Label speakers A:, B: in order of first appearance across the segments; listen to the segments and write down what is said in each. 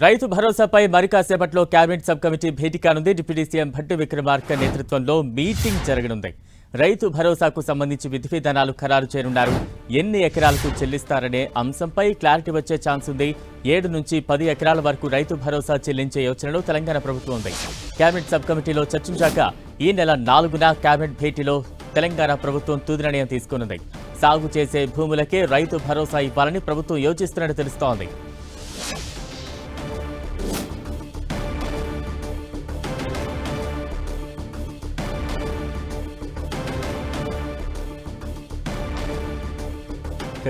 A: రైతు భరోసాపై మరి కాసేపట్లో కేబినెట్ సబ్ కమిటీ భేటీ కానుంది. డిప్యూటీ సీఎం భట్టి విక్రమార్క నేతృత్వంలో మీటింగ్ జరగనుంది. రైతు భరోసాకు సంబంధించి విధి విధానాలు ఖరారు చేయనున్నారు. ఎన్ని ఎకరాలకు చెల్లిస్తారనే అంశంపై క్లారిటీ వచ్చే ఛాన్స్ ఉంది. 7 నుంచి 10 ఎకరాల వరకు రైతు భరోసా చెల్లించే యోచనలో తెలంగాణ ప్రభుత్వం ఉంది. కేబినెట్ సబ్ కమిటీలో చర్చించాక ఈ నెల 4న కేబినెట్ భేటీలో తెలంగాణ ప్రభుత్వం తుది నిర్ణయం తీసుకున్నది. సాగు చేసే భూములకే రైతు భరోసా ఇవ్వాలని ప్రభుత్వం యోచిస్తున్నట్టు తెలుస్తోంది.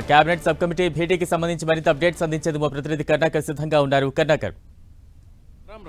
A: కేబినెట్ సబ్ కమిటీ భేటీకి సంబంధించి మరింత అప్డేట్స్ అందించేందుకు మా ప్రతినిధి కర్ణాకర్ సిద్ధంగా ఉన్నారు. కర్ణాకర్,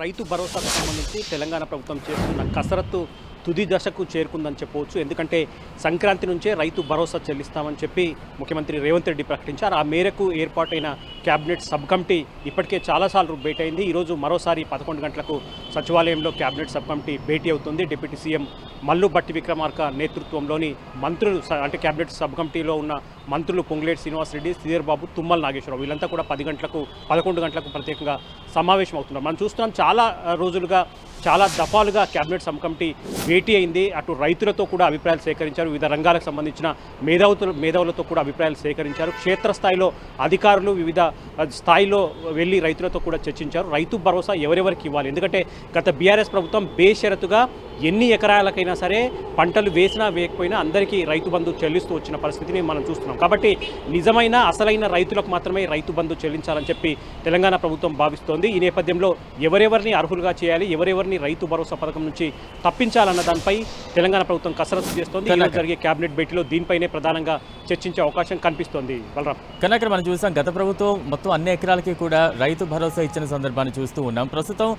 B: రైతు భరోసాకు సంబంధించి తెలంగాణ ప్రభుత్వం చేస్తున్న కసరత్తు తుది దశకు చేరుకుందని చెప్పవచ్చు. ఎందుకంటే సంక్రాంతి నుంచే రైతు భరోసా చెల్లిస్తామని చెప్పి ముఖ్యమంత్రి రేవంత్ రెడ్డి ప్రకటించారు. ఆ మేరకు ఏర్పాటైన కేబినెట్ సబ్ కమిటీ ఇప్పటికే చాలాసార్లు భేటీ అయింది. ఈరోజు మరోసారి 11 గంటలకు సచివాలయంలో కేబినెట్ సబ్ కమిటీ భేటీ అవుతుంది. డిప్యూటీ సీఎం మల్లు భట్టి విక్రమార్క నేతృత్వంలోని మంత్రులు, అంటే కేబినెట్ సబ్ కమిటీలో ఉన్న మంత్రులు పొంగులేటి శ్రీనివాసరెడ్డి, శ్రీధర్ బాబు, తుమ్మల నాగేశ్వరరావు వీళ్ళంతా కూడా 11 గంటలకు ప్రత్యేకంగా సమావేశం అవుతున్నారు. మనం చూస్తున్నాం చాలా రోజులుగా చాలా దఫాలుగా కేబినెట్ సబ్ కమిటీ భేటీ అయింది. అటు రైతులతో కూడా అభిప్రాయాలు సేకరించారు. వివిధ రంగాలకు సంబంధించిన మేధావులతో కూడా అభిప్రాయాలు సేకరించారు. క్షేత్రస్థాయిలో అధికారులు వివిధ స్థాయిలో వెళ్ళి రైతులతో కూడా చర్చించారు. రైతు భరోసా ఎవరెవరికి ఇవ్వాలి, ఎందుకంటే గత బీఆర్ఎస్ ప్రభుత్వం బేషరతుగా ఎన్ని ఎకరాలకైనా సరే పంటలు వేసినా వేయకపోయినా అందరికీ రైతు బంధు చెల్లిస్తూ వచ్చిన పరిస్థితిని మనం చూస్తున్నాం. కాబట్టి నిజమైన అసలైన రైతులకు మాత్రమే రైతు బంధు చెల్లించాలని చెప్పి తెలంగాణ ప్రభుత్వం భావిస్తోంది. ఈ నేపథ్యంలో ఎవరెవరిని అర్హులుగా చేయాలి, ఎవరెవరిని రైతు భరోసా పథకం నుంచి తప్పించాలన్న దానిపై తెలంగాణ ప్రభుత్వం కసరత్తు చేస్తోంది. ఈరోజు జరిగే కేబినెట్ భేటీలో దీనిపైనే ప్రధానంగా చర్చించే అవకాశం కనిపిస్తోంది. బలరాం,
A: కర్ణాకర్, మనం చూసాం గత ప్రభుత్వం మొత్తం అన్ని ఎకరాలకి కూడా రైతు భరోసా ఇచ్చిన సందర్భాన్ని చూస్తూ ఉన్నాం. ప్రస్తుతం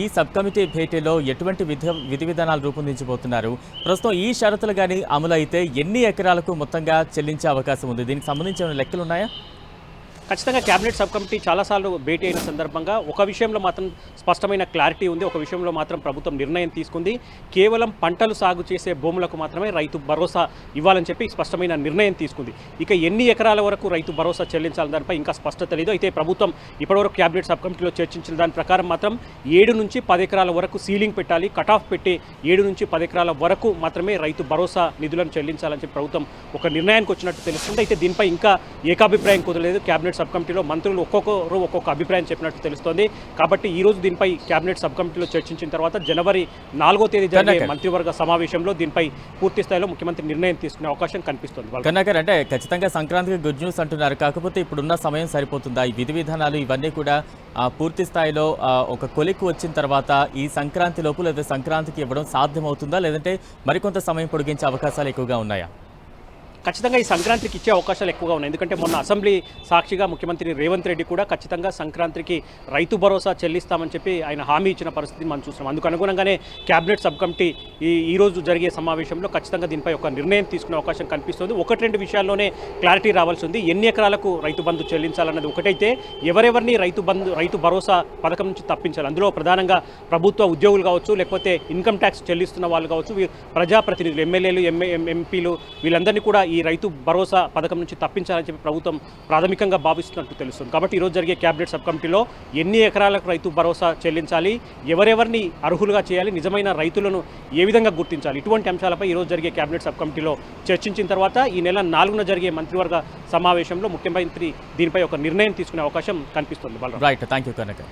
A: ఈ సబ్ కమిటీ భేటీలో ఎటువంటి విధి విధానాలు రూపొందించబోతున్నారు? ప్రస్తుతం ఈ షరతులు కానీ అమలు అయితే ఎన్ని ఎకరాలకు మొత్తంగా చెల్లించే అవకాశం ఉంది? దీనికి సంబంధించిన లెక్కలు ఉన్నాయా?
B: ఖచ్చితంగా కేబినెట్ సబ్ కమిటీ చాలాసార్లు భేటీ అయిన సందర్భంగా ఒక విషయంలో మాత్రం స్పష్టమైన క్లారిటీ ఉంది. ఒక విషయంలో మాత్రం ప్రభుత్వం నిర్ణయం తీసుకుంది. కేవలం పంటలు సాగు చేసే భూములకు మాత్రమే రైతు భరోసా ఇవ్వాలని చెప్పి స్పష్టమైన నిర్ణయం తీసుకుంది. ఇక ఎన్ని ఎకరాల వరకు రైతు భరోసా చెల్లించాలని దానిపై ఇంకా స్పష్టత లేదు. అయితే ప్రభుత్వం ఇప్పటివరకు కేబినెట్ సబ్ కమిటీలో చర్చించిన దాని ప్రకారం మాత్రం 7 నుంచి 10 ఎకరాల వరకు సీలింగ్ పెట్టాలి, కట్ ఆఫ్ పెట్టి 7 నుంచి 10 ఎకరాల వరకు మాత్రమే రైతు భరోసా నిధులను చెల్లించాలని చెప్పి ప్రభుత్వం ఒక నిర్ణయానికి వచ్చినట్టు తెలుస్తుంది. అయితే దీనిపై ఇంకా ఏకాభిప్రాయం కుదరలేదు. కేబినెట్ సబ్ కమిటీలో మంత్రులు ఒక్కొక్కరు ఒక్కొక్క అభిప్రాయం చెప్పినట్టు తెలుస్తోంది. కాబట్టి ఈ రోజు దీనిపై కేబినెట్ సబ్ కమిటీలో చర్చించిన తర్వాత జనవరి 4వ తేదీ జరిగే మంత్రివర్గ సమావేశంలో దీనిపై పూర్తి స్థాయిలో ముఖ్యమంత్రి నిర్ణయం తీసుకునే అవకాశం కనిపిస్తుంది.
A: కర్ణాకర్, అంటే ఖచ్చితంగా సంక్రాంతికి గుడ్ న్యూస్ అంటున్నారు. కాకపోతే ఇప్పుడున్న సమయం సరిపోతుందా? ఈ విధి విధానాలు ఇవన్నీ కూడా పూర్తి స్థాయిలో ఒక కొలిక్కి వచ్చిన తర్వాత ఈ సంక్రాంతి లోపు లేదా సంక్రాంతికి ఇవ్వడం సాధ్యమవుతుందా, లేదంటే మరికొంత సమయం పొడిగించే అవకాశాలు ఎక్కువగా ఉన్నాయా?
B: ఖచ్చితంగా ఈ సంక్రాంతికి ఇచ్చే అవకాశాలు ఎక్కువగా ఉన్నాయి. ఎందుకంటే మొన్న అసెంబ్లీ సాక్షిగా ముఖ్యమంత్రి రేవంత్ రెడ్డి కూడా ఖచ్చితంగా సంక్రాంతికి రైతు భరోసా చెల్లిస్తామని చెప్పి ఆయన హామీ ఇచ్చిన పరిస్థితిని మనం చూస్తున్నాం. అందుకు అనుగుణంగానే కేబినెట్ సబ్ కమిటీ ఈరోజు జరిగే సమావేశంలో ఖచ్చితంగా దీనిపై ఒక నిర్ణయం తీసుకునే అవకాశం కనిపిస్తుంది. 1-2 విషయాల్లోనే క్లారిటీ రావాల్సి ఉంది. ఎన్ని ఎకరాలకు రైతు బంధు చెల్లించాలన్నది ఒకటైతే, ఎవరెవరిని రైతు భరోసా పథకం నుంచి తప్పించాలి. అందులో ప్రధానంగా ప్రభుత్వ ఉద్యోగులు కావచ్చు, లేకపోతే ఇన్కమ్ ట్యాక్స్ చెల్లిస్తున్న వాళ్ళు కావచ్చు, ప్రజాప్రతినిధులు, ఎమ్మెల్యేలు, ఎంపీలు వీళ్ళందరినీ కూడా ఈ రైతు భరోసా పథకం నుంచి తప్పించాలని చెప్పి ప్రభుత్వం ప్రాథమికంగా భావిస్తున్నట్టు తెలుస్తుంది. కాబట్టి ఈరోజు జరిగే కేబినెట్ సబ్ కమిటీలో ఎన్ని ఎకరాలకు రైతు భరోసా చెల్లించాలి, ఎవరెవరిని అర్హులుగా చేయాలి, నిజమైన రైతులను ఏ విధంగా గుర్తించాలి, ఇటువంటి అంశాలపై ఈరోజు జరిగే కేబినెట్ సబ్ కమిటీలో చర్చించిన తర్వాత ఈ నెల 4న జరిగే మంత్రివర్గ సమావేశంలో ముఖ్యమంత్రి దీనిపై ఒక నిర్ణయం తీసుకునే అవకాశం కనిపిస్తుంది.
A: Right, thank you Karunakar.